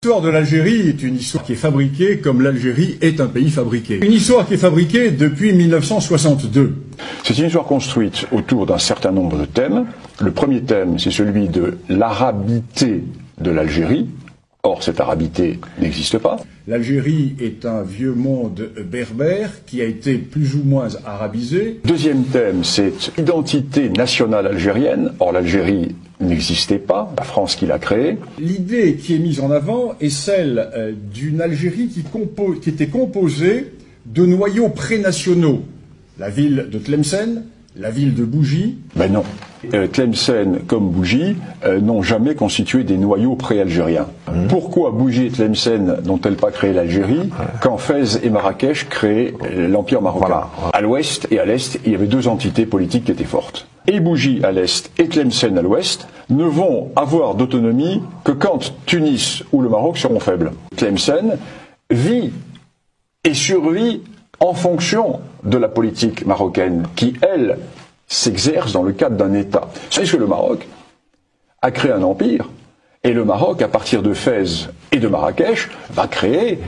L'histoire de l'Algérie est une histoire qui est fabriquée comme l'Algérie est un pays fabriqué. Une histoire qui est fabriquée depuis 1962. C'est une histoire construite autour d'un certain nombre de thèmes. Le premier thème, c'est celui de l'arabité de l'Algérie. Or, cette arabité n'existe pas. L'Algérie est un vieux monde berbère qui a été plus ou moins arabisé. Deuxième thème, c'est l'identité nationale algérienne. Or, l'Algérie n'existait pas, la France qui l'a créée. L'idée qui est mise en avant est celle d'une Algérie qui était composée de noyaux prénationaux. La ville de Tlemcen, la ville de Bougie. Ben non. Tlemcen comme Bougie n'ont jamais constitué des noyaux pré-algériens. Pourquoi Bougie et Tlemcen n'ont-elles pas créé l'Algérie quand Fès et Marrakech créaient l'Empire marocain? Voilà. À l'ouest et à l'est, il y avait deux entités politiques qui étaient fortes. Et Bougie à l'est et Tlemcen à l'ouest ne vont avoir d'autonomie que quand Tunis ou le Maroc seront faibles. Tlemcen vit et survit en fonction de la politique marocaine qui, elle, s'exerce dans le cadre d'un État. C'est que le Maroc a créé un empire, et le Maroc, à partir de Fès et de Marrakech, va créer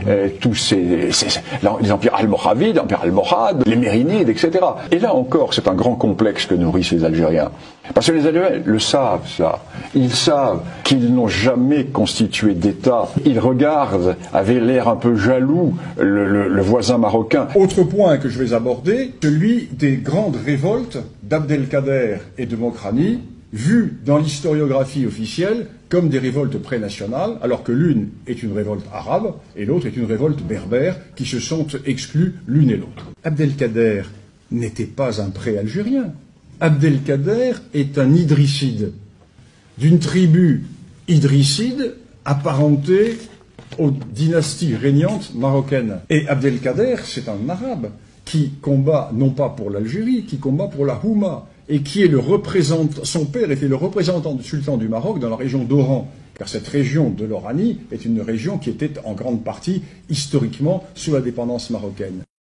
tous les empires almoravides, l'empire almohade, les mérinides, etc. Et là encore, c'est un grand complexe que nourrissent les Algériens. Parce que les Algériens le savent, ça. Ils savent qu'ils n'ont jamais constitué d'État. Ils regardent, avec l'air un peu jaloux, le voisin marocain. Autre point que je vais aborder, celui des grandes révoltes d'Abdelkader et de Mokrani, vues dans l'historiographie officielle comme des révoltes pré-nationales, alors que l'une est une révolte arabe et l'autre est une révolte berbère, qui se sont exclus l'une et l'autre. Abdelkader n'était pas un pré-algérien. Abdelkader est un idrisside, d'une tribu idrisside apparentée aux dynasties régnantes marocaines. Et Abdelkader, c'est un arabe qui combat non pas pour l'Algérie, qui combat pour la Houma, et qui est le représentant, son père était le représentant du sultan du Maroc dans la région d'Oran, car cette région de l'Oranie est une région qui était en grande partie historiquement sous la dépendance marocaine.